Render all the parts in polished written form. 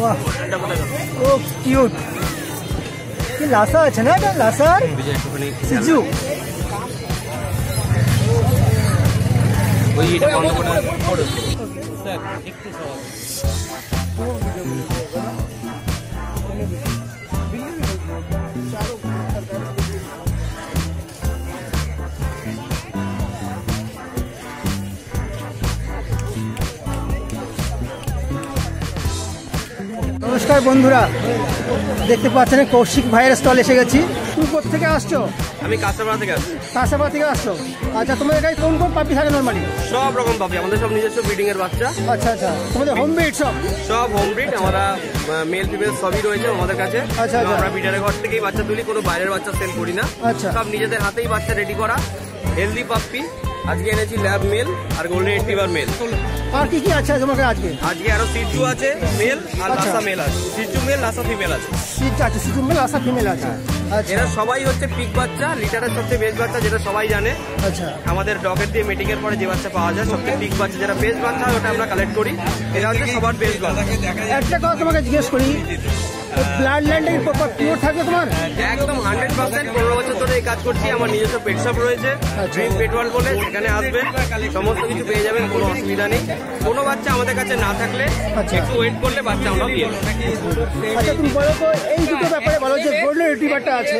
वाह oh cute ये लासा আছে না এটা লাসার সিজু ওই এটা বন্ধ করে স্যার একটু সহজ নমস্কার বন্ধুরা, দেখতে পাচ্ছেন কৌশিক ভাইয়ের স্টল এসে গেছি। তুমি কোথা থেকে আসছো? আমি কাঁচাপাড়া থেকে আসছি। কাঁচাপাড়া থেকে আসছো? আচ্ছা, তোমাদের এখানে কোন কোন পাপি থাকে নরমালি? সব রকম পাপি, আমাদের সব নিজস্ব ব্রিডিং এর বাচ্চা। আচ্ছা আচ্ছা, তোমাদের হোম ব্রিড সব হোম ব্রিড, আমরা মেল ফিমেল সবই রয়েছে আমাদের কাছে। আচ্ছা আচ্ছা, আমরা ব্রিডারের ঘর থেকেই বাচ্চা তুলি, কোনো বাইরের বাচ্চা সেল করি না। আচ্ছা, সব নিজেদের হাতেই বাচ্চা রেডি করা হেলদি পাপ্পি। আজকে এনেছি ল্যাব মেল আর গোল্ডেন রিট্রিভার মেল। আর কি কি আছে তোমাকে আজকে? আজকে আরো সিজু আছে মেল আর লাসা মেল আছে। সিজু মেল লাসা ফিমেল আছে। সিজু মেল লাসা ফিমেল আছে। আচ্ছা, এরা সবাই হচ্ছে পিক বাচ্চা, লিটারের সবচেয়ে বেস্ট বাচ্চা, যেটা সবাই জানে। আচ্ছা, আমাদের ডগের দিয়ে মেটিকের পরে যে বাচ্চা পাওয়া যায় সবচেয়ে পিক বাচ্চা, যেটা বেস্ট বাচ্চা ওটা আমরা কালেক্ট করি। এরা হচ্ছে সবার বেস্ট বাচ্চা। একটা কথা তোমাকে জিজ্ঞেস করি, ব্লাড লাইনটা কি প্রপার পিওর থাকবে তোমার? একদম 100%। 15 বছর ধরে এই কাজ করছি। আমার নিজস্ব পেট শপ রয়েছে, ড্রিম পেট ওয়ার্ল্ড বলে, সেখানে আসবেন, সমস্ত কিছু পেয়ে যাবেন, কোনো অসুবিধা নেই। কোনো বাচ্চা আমাদের কাছে না থাকলে একটু ওয়েট করলে বাচ্চা আমরা দিয়ে দেবো। আচ্ছা, তুমি বলো তো এই দুটো ব্যাপারে বলো, যে গোল্ডেন রিট্রিভারটা আছে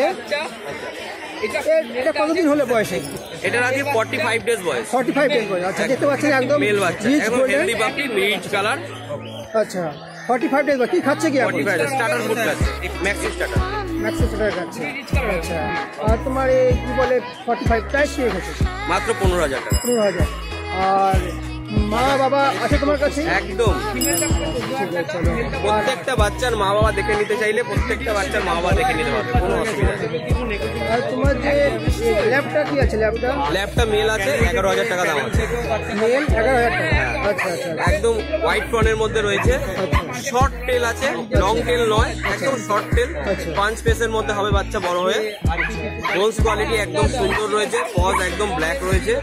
এটা কতদিন হলে বয়সে? এটার আগে 45 ডেজ বয়স। 45 ডেজ বয়স। আচ্ছা, দেখতে পাচ্ছেন একদম মেল বাচ্চা, একদম হেলদি পাপি, মিড কালার। আচ্ছা, 45 ডেজ বয়স। কি খাচ্ছে কি? 45 স্টার্টার ফুড খাচ্ছে, ম্যাক্সি স্টার্টার। ম্যাক্সি স্টার্টার খাচ্ছে। আচ্ছা, আর তোমার এই কি বলে 45 প্রাইস কি রেখেছে? মাত্র 15,000 টাকা। 15,000। আর মা বাবা আছে তোমার কাছে? একদম। প্রত্যেকটা বাচ্চার মা বাবা দেখে নিতে চাইলে প্রত্যেকটা বাচ্চার মা বাবা দেখে নিতে পারবে, কোনো অসুবিধা নেই। আর তোমার যে ল্যাবটা কি আছে? ল্যাবটা মেল আছে, 11,000 টাকা দাম আছে। মেল 11,000 টাকা। আচ্ছা আচ্ছা, একদম হোয়াইট ফ্রনের মধ্যে রয়েছে। শর্ট টেল আছে, লং টেল নয়, একদম শর্ট টেল। 5 পেসের মধ্যে হবে বাচ্চা বড় হয়ে। বোনস কোয়ালিটি একদম সুন্দর রয়েছে, পজ একদম ব্ল্যাক রয়েছে,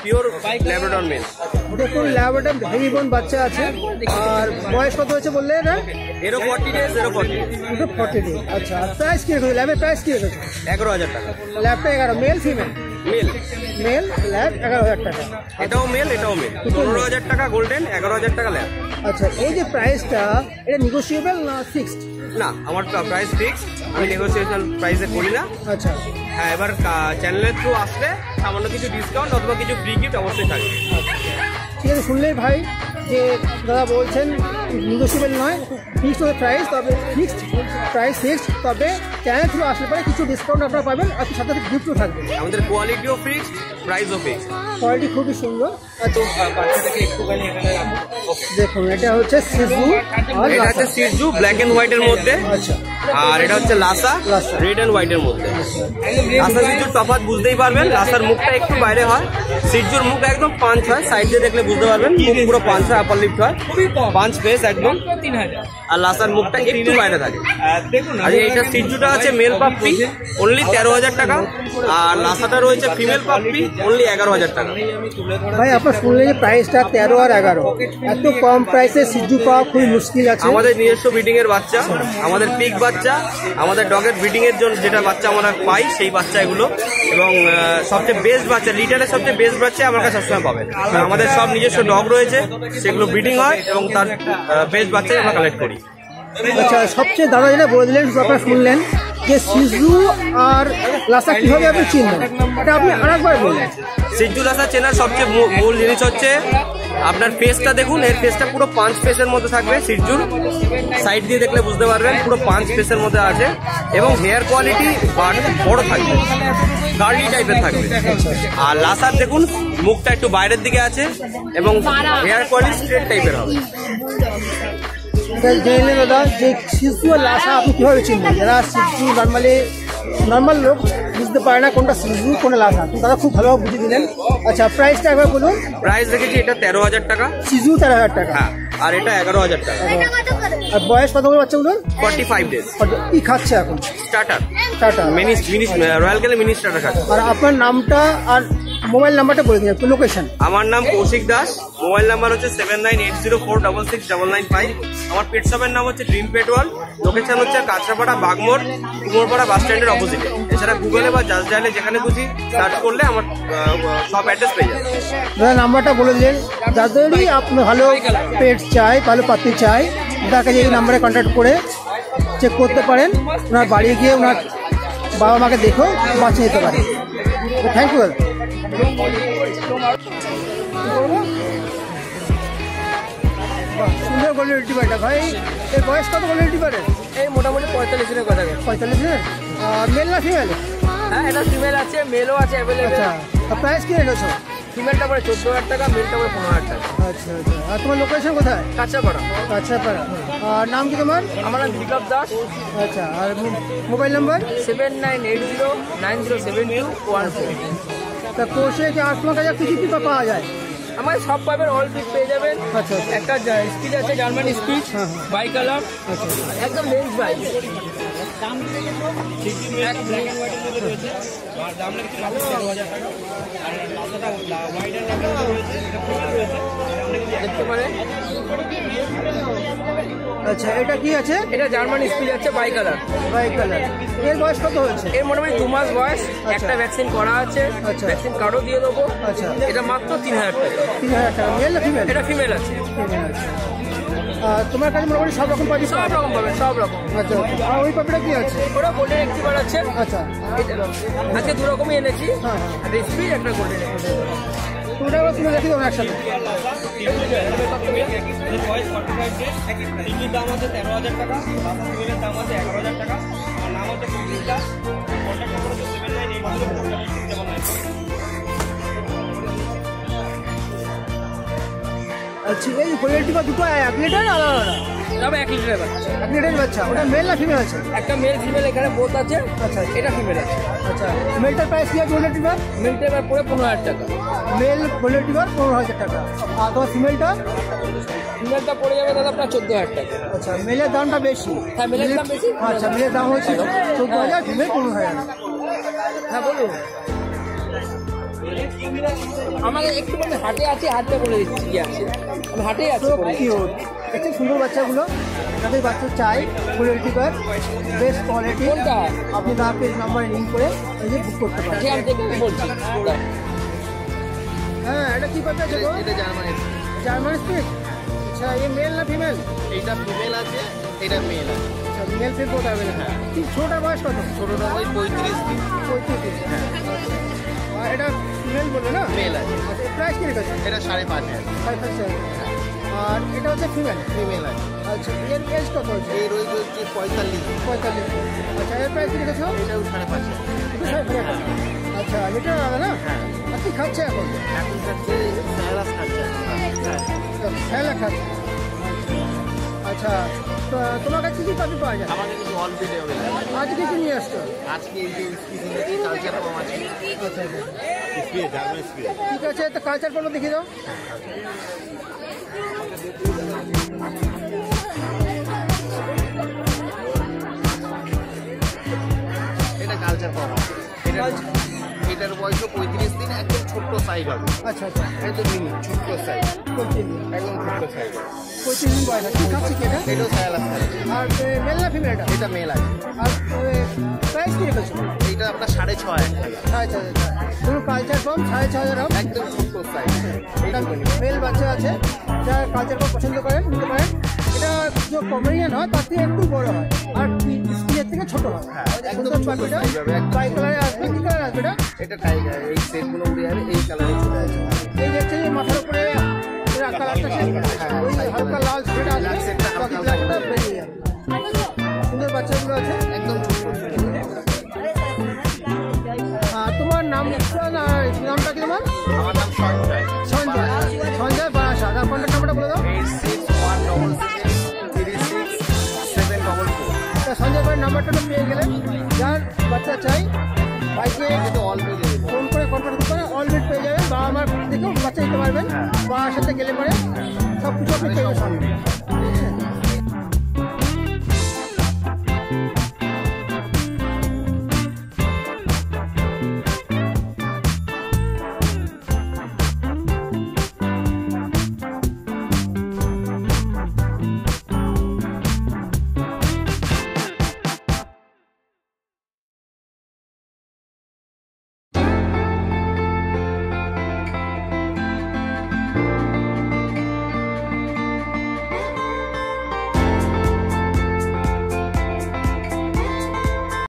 পিওর ল্যাব্রাডর মেল। দেখুন, ল্যাবরেটর হেভি বোন বাচ্চা আছে। আর বয়স কত হয়েছে বললে? না, এরও 40 ডেজ, এরও 40 ডেজ। 40 ডেজ। আচ্ছা, আর প্রাইস কি রেখেছে? ল্যাবের প্রাইস কি রেখেছে? 11,000 টাকা। ল্যাবটা 11, male female? Male. Male lab 11,000 টাকা। এটাও মেল, এটাও মেল। 15,000 টাকা গোল্ডেন, 11,000 টাকা ল্যাব। আচ্ছা, এই যে প্রাইসটা, এটা নেগোশিয়েবল না ফিক্সড? না, আমার প্রাইস ফিক্স, আমি নেগোসিয়েশন প্রাইসে করি না। আচ্ছা, হ্যাঁ, এবার চ্যানেলের থ্রু আসলে সামান্য কিছু ডিসকাউন্ট অথবা কিছু ফ্রি গিফট অবশ্যই থাকবে। ঠিক আছে, শুনলেই ভাই যে দাদা বলছেন নেগোশিয়েবল নয়, ফিক্সড হবে প্রাইস, তবে ফিক্সড প্রাইস ফিক্সড, তবে চ্যানেল থ্রু আসলে পরে কিছু ডিসকাউন্ট আপনারা পাবেন, আর সাথে সাথে গিফটও থাকবে। আমাদের কোয়ালিটিও ফিক্সড, প্রাইসও ফিক্সড। কোয়ালিটি খুবই সুন্দর। তো বাচ্চাটাকে একটুখানি এখানে দেখুন, এটা হচ্ছে সিজু, আর এটা হচ্ছে সিজু ব্ল্যাক এন্ড হোয়াইট এর মধ্যে। আচ্ছা, আর এটা হচ্ছে লাসা রেড এন্ড হোয়াইট এর মধ্যে। লাসা সিজুর তফাৎ বুঝতেই পারবেন, লাসার মুখটা একটু বাইরে হয়, সিজুর মুখ একদম পাঁচ হয়, সাইড দিয়ে দেখলে বুঝতে পারবেন মুখ পুরো পাঁচ হয়, আপার লিফট হয়, পাঁচ ফেস একদম। আর লাসার মুখটা একটু বাইরে থাকে। আর এটা সিজুটা আছে মেল পাপ্পি, অনলি 13,000 টাকা। আর লাসাটা রয়েছে ফিমেল পাপ্পি, অনলি 11,000 টাকা। ভাই, আপনার শুনলেন যে প্রাইসটা 13 আর 11, এত কম প্রাইসে সিজু পাওয়া খুবই মুশকিল আছে। আমাদের নিজস্ব ব্রিডিং এর বাচ্চা, আমাদের পিক বাচ্চা, আমাদের ডগের ব্রিডিং এর জন্য যেটা বাচ্চা আমরা পাই সেই বাচ্চা এগুলো, এবং সবচেয়ে বেস্ট বাচ্চা, লিটারের সবচেয়ে বেস্ট বাচ্চা আমার কাছে সবসময় পাবেন। আমাদের সব নিজস্ব ডগ রয়েছে, সেগুলো ব্রিডিং হয় এবং তার বেস্ট বাচ্চাই আমরা কালেক্ট করি। আচ্ছা, সবচেয়ে দাদা যেটা বলে দিলেন, আপনারা শুনলেন যে সিজু আর লাসা কিভাবে আপনি চিনবেন, এটা আপনি আরেকবার বললেন। সিজু লাসা চেনার সবচেয়ে মূল জিনিস হচ্ছে আপনার ফেসটা দেখুন, এর ফেসটা পুরো 5 ফেসের মধ্যে থাকবে। সিজুর সাইড দিয়ে দেখলে বুঝতে পারবেন পুরো 5 ফেসের মধ্যে আছে, এবং হেয়ার কোয়ালিটি বড় থাকবে, গার্লি টাইপের থাকবে। আর লাসার দেখুন মুখটা একটু বাইরের দিকে আছে এবং হেয়ার কোয়ালিটি স্ট্রেট টাইপের হবে। জেনে দাদা যে সিজু আর লাসা আপনি কিভাবে চিনবেন? যারা সিজু নর্মাল লোক বুঝতে পারে না কোনটা সিজু কোনটা লাসা, দাদা খুব ভালোভাবে বুঝিয়ে দিলেন। আচ্ছা, প্রাইসটা একবার বলুন। প্রাইস দেখেছি এটা 13,000 টাকা, সিজু 13,000 টাকা। হ্যাঁ, আর এটা 11,000 টাকা। আর বয়স কত করে বাচ্চাগুলো? 45 ডেজ। কি খাচ্ছে এখন? স্টার্টার টাটা মিনি রয়্যাল কেলে মিনি স্টার্টার খাচ্ছে। আর আপনার নামটা আর মোবাইল নাম্বারটা বলে দিন, লোকেশন। আমার নাম কৌশিক দাস, মোবাইল নাম্বার হচ্ছে 79804665। আমার পেট শপের নাম হচ্ছে ড্রিম পেট ওয়ার্ল্ড। লোকেশন হচ্ছে কাঁচরাপাড়া, বাগমোড়, কুমোরপাড়া বাস স্ট্যান্ডের অপোজিটে। এছাড়া গুগলে বা জাস্ট ডায়ালে যেখানে খুশি সার্চ করলে আমার সব অ্যাড্রেস পেয়ে যাবে। দাদা নাম্বারটা বলে দিলেন, যাদেরই আপনি ভালো পেট চাই, ভালো পাত্রী চাই, তাকে এই নাম্বারে কন্ট্যাক্ট করে চেক করতে পারেন। ওনার বাড়ি গিয়ে ওনার বাবা মাকে দেখেও বাঁচিয়ে নিতে পারে। থ্যাংক ইউ দাদা। সুন্দর গোল্ডেন রিট্রিভারটা ভাই, এর বয়স কত গোল্ডেন রিট্রিভারের? এই মোটামুটি 45 দিনের কথা। 45 দিনের? মেল না ফিমেল? হ্যাঁ, এটা ফিমেল আছে, মেলও আছে অ্যাভেলেবেল। আচ্ছা, প্রাইস কি রেখেছো? ফিমেলটা পড়ে 14,000 টাকা, মেলটা পড়ে 15,000 টাকা। আচ্ছা আচ্ছা। আর তোমার লোকেশন কোথায়? কাঁচরাপাড়া। কাঁচরাপাড়া। আর নাম কি তোমার? আমার নাম দিলীপ দাস। আচ্ছা, আর মোবাইল নাম্বার? 7980907214। তা কোর্সে কি আর তোমার কাছে কিছু কি পাওয়া যায়? আমার সব পাবেন, অল পিস পেয়ে যাবেন। আচ্ছা আচ্ছা। একটা স্পিড আছে, জার্মান স্পিড, হ্যাঁ, বাই কালার, আচ্ছা একদম লেন্স বাই। দেখতে পারেন। আচ্ছা, এটা কি আছে? এটা জার্মান স্পিড আছে, বাই কালার। Bicolour. এর বয়স কত হয়েছে? এর মোটামুটি 2 মাস বয়স। একটা ভ্যাকসিন করা আছে, আচ্ছা। ভ্যাকসিন কার্ডও দিয়ে দেবো। আচ্ছা। এটা মাত্র 3000 টাকা। 3000 টাকা। মেল না ফিমেল? এটা ফিমেল আছে। ফিমেল আছে। আর তোমার কাছে মোটামুটি সব রকম পাবি? সব রকম পাবেন, সব রকম। আচ্ছা, আর ওই পাপিটা কি আছে? ওরা গোল্ডেন রিট্রিভার আছে। আচ্ছা, আজকে 2 রকমই এনেছি, হ্যাঁ হ্যাঁ। একটা স্পিড, একটা গোল্ডেন রিট্রিভার। তোমরা তুমি দেখি দেবো একসাথে। দাম আছে 13,000 টাকা, দাম আছে 11,000 টাকা। আর নাম হচ্ছে কৌশিক দাস। কন্ট্যাক্ট নাম্বার হচ্ছে 79804665। আচ্ছা, এই কোয়ালিটি বা দুটো 1 লিটার আলাদা আলাদা? তবে 1 লিটারের বাচ্চা। 1 লিটারের বাচ্চা। ওটা মেল না ফিমেল আছে? একটা মেল ফিমেল এখানে বোথ আছে। আচ্ছা। এটা ফিমেল আছে। আচ্ছা, মেলটার প্রাইস কি আছে? গোল্ডেন রিট্রিভার মেলটা এবার পড়ে 15,000 টাকা। মেল গোল্ডেন রিট্রিভার 15,000 টাকা। আর তোমার ফিমেলটা? ফিমেলটা পড়ে যাবে দাদা আপনার 14,000 টাকা। আচ্ছা, মেলের দামটা বেশি? হ্যাঁ, মেলের দাম বেশি। আচ্ছা, মেলের দাম হচ্ছে 14,000, ফিমেল 15,000। হ্যাঁ, বলুন। আমাকে একটু বলতে হাটে আছে, হাটটা বলে দিচ্ছি কি আছে। আমি হাটেই আছি। কিউট, একটু সুন্দর বাচ্চাগুলো, যাদের বাচ্চা চাই ফুল রিট্রিভার, বেস্ট কোয়ালিটি, কোনটা? আপনি তার পেজ নাম্বারে লিঙ্ক করে এই যে বুক করতে পারেন। ঠিক, আমি দেখে বলছি। হ্যাঁ, এটা কি পাবে? এটা জার্মানি। German speed. আচ্ছা, ये মেল না ফিমেল? এটা ফিমেল আছে, এটা মেল আছে। আচ্ছা, মেল ফিমেল কোথায় হবে? হ্যাঁ, কি ছোটা বয়স কত? ছোটটা ওই 35 দিন। 35 দিন। আর এটা ফিমেল বলে না? মেল আছে। আচ্ছা, প্রাইস কি রেখেছে? এটা 5,500। 5,500। আর এটা হচ্ছে ফিমেল? ফিমেল আছে। আচ্ছা, এর এজ কত হচ্ছে? এই রোজ হচ্ছে 45। 45। আচ্ছা, এর প্রাইস কি রেখেছো? এটাও 5,500। আচ্ছা, লিটার আলাদা না? হ্যাঁ। আর কি খাচ্ছে এখন? এখন খাচ্ছে স্যালাড খাচ্ছে। খেলা খাচ্ছে। আচ্ছা, তো তোমার কাছে কি পাবি পাওয়া যায়? আমাদের কিন্তু অল ভিডিও আজকে কি নিয়ে আসছো? আজকে এই যে স্পিড কালচার কম আছে। আচ্ছা আচ্ছা, স্পিড জার্মান স্পিড। ঠিক আছে, তো কালচার পণ্য দেখিয়ে দাও। এটা কালচার কম আছে। এটার বয়স 35 দিন, একদম ছোট্ট সাইজ হবে। আচ্ছা আচ্ছা, একদম মিনি ছোট্ট সাইজ, 25 দিন। একদম ছোট্ট সাইজ। 25 দিন বয়স। কি খাচ্ছে কি এটা? এটাও স্যালাড খাচ্ছে। আর মেল না ফিমেল এটা? এটা মেল আছে। আর প্রাইস কি রেখেছো? এইটা আপনার 6,500 টাকা। আচ্ছা আচ্ছা, ধরুন কালচার পাম্প 6,500 একদম ছোট্ট সাইজ। এটা মেল বাচ্চা আছে, যারা কালচার পাম্প পছন্দ করেন নিতে পারেন। এটা যে কমেডিয়ান হয় তার থেকে একটু বড় হয়, আর স্পিনের থেকে ছোট হয়। একদম সুন্দর ছোট পাখিটা size হবে, একদম বাই কালারে আসবে। কি কালার আসবে এটা? এটা টাইগার। এই সেটগুলো উড়ে যাবে, এই কালারে চলে আসবে। এই দেখছে যে মাথার উপরে কালারটা ওই হালকা লাল সেটা আসবে, বাকি ব্ল্যাকটা বেরিয়ে যাবে। সুন্দর বাচ্চাগুলো আছে, একদম ছোট্ট। তোমার নামটা নামটা কি তোমার? আমার নাম সঞ্জয়। সঞ্জয়। সঞ্জয় বারাসা। তার কন্ট্যাক্ট নাম্বারটা বলে দাও। 86166744। তা সঞ্জয় ভাইয়ের নাম্বারটা তো পেয়ে গেলেন। যার বাচ্চা চাই ভাইকে কিন্তু অল পেয়ে যাবে। ফোন করে কন্ট্যাক্ট করতে পারেন, অল পেয়ে যাবেন। বাবা মার দেখেও বাচ্চা দিতে পারবেন, বাবার সাথে গেলে পরে সব কিছু আপনি পেয়ে যাবেন।